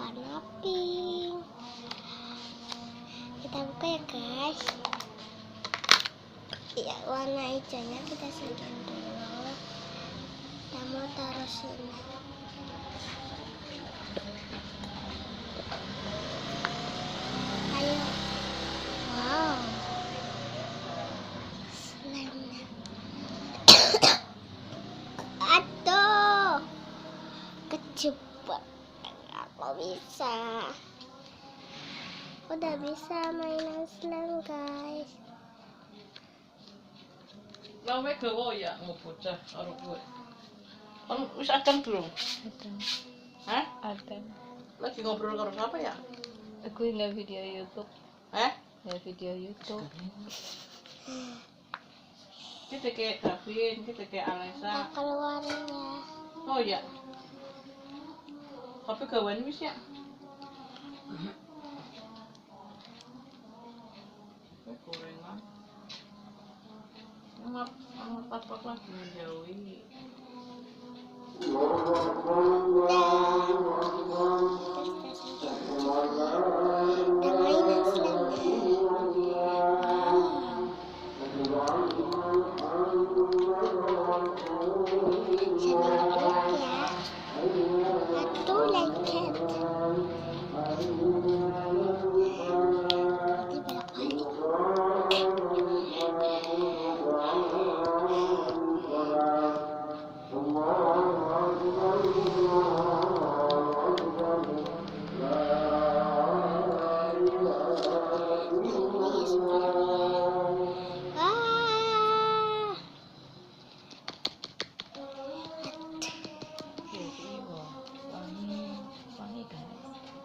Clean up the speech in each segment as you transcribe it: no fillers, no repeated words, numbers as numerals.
warna pink. Kita buka ya guys. Ya, warna hijaunya kita simpan dulu. Kita mau taruh sini. Ayo. Wow. Slime-nya. Aduh. Kejebak. Aku bisa. Udah bisa mainan slime guys. Lawe gawa ya ngobocah karo kowe. Kon wis adem durung? Adem. Hah? Adem. Lagi ngobrol karo siapa ya? Aku nggak video YouTube. Nggak video YouTube. Kita kayak Davin, kita kayak Alessa. Kita keluarin ya. Oh ya. Tapi gawan wis ya. Gorengan. Amat apa lagi menjauhi. Dan mainan slime-nya. Satu lengket.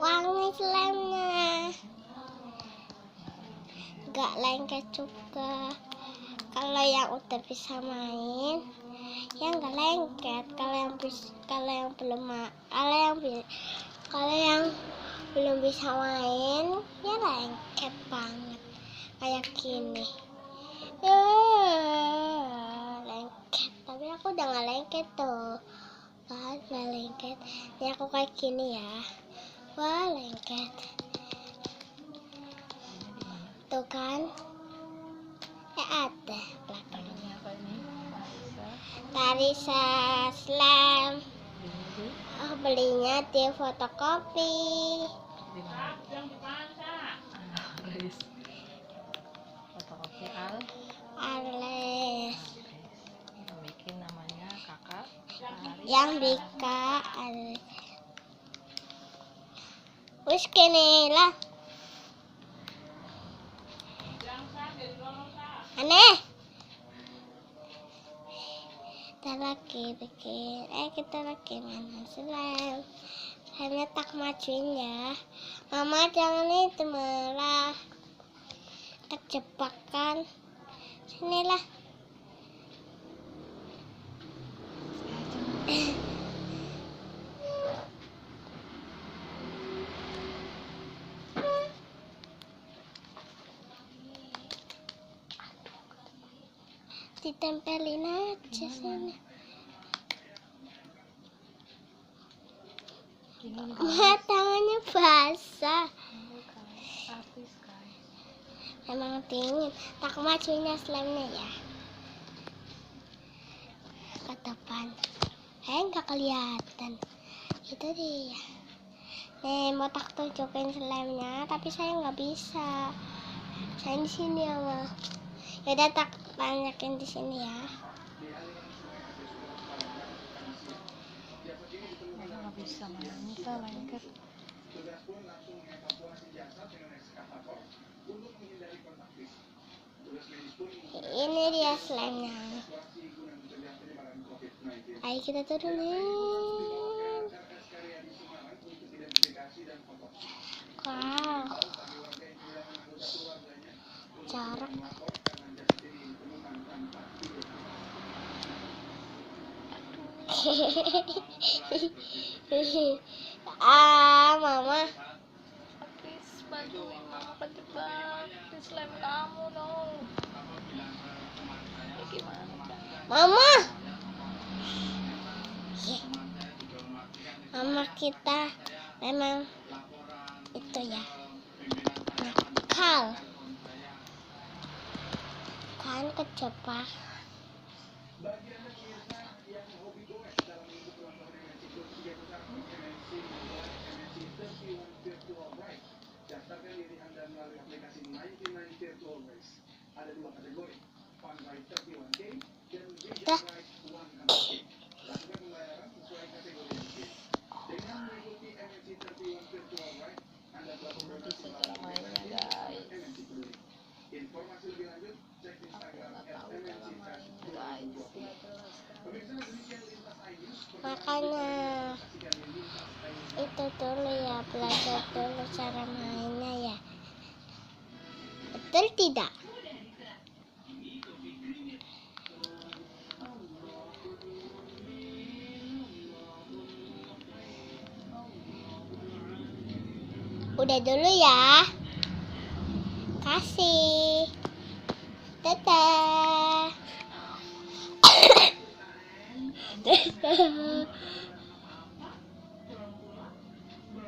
Wangi slime-nya. Gak lengket juga. Kalau yang udah bisa main, ya nggak lengket. Kalau yang belum bisa main, ya lengket banget. Kayak gini. Lengket. Tapi aku udah nggak lengket tuh. Kan nggak lengket. Ini aku kayak gini ya. Wah, lengket. Tuh kan? Ya ada belakangnya. Apa ini? Tarisa slime. Oh, belinya di fotokopi. Fotokopi Ales. yang bikin namanya kakak Yang Dika Ales. Wis kene lah. Aneh. Kita lagi bikin. Kita lagi main slime. Slime tak majuin ya. Mama jangan itu malah. Terjebak kan. Sinilah. Ditempelin aja sini. Tangannya basah. artis kan. Emang dingin. Tak majunya slime-nya ya. Ke depan. Nggak kelihatan. Itu dia. Nih mau tak tunjukin slime-nya, tapi saya nggak bisa. Saya di sini ya, Ma. Yaudah tak banyakin di sini ya. Nggak bisa main kita lengket. Ini dia slime-nya. Ayo kita turunin. Wow. Jarak. Mama. Please bantuin mama kejebak di slime kamu dong. Ya gimana cara? Mama. Mama kita memang itu ya nakal kan kecepak. Dah. Hindi sa cara mainnya guys. Aku nggak tahu cara mainnya guys. Makanya itu dulu ya, belajar dulu cara mainnya ya. Betul tidak? Udah dulu ya. Kasih. Dadah. Dadah.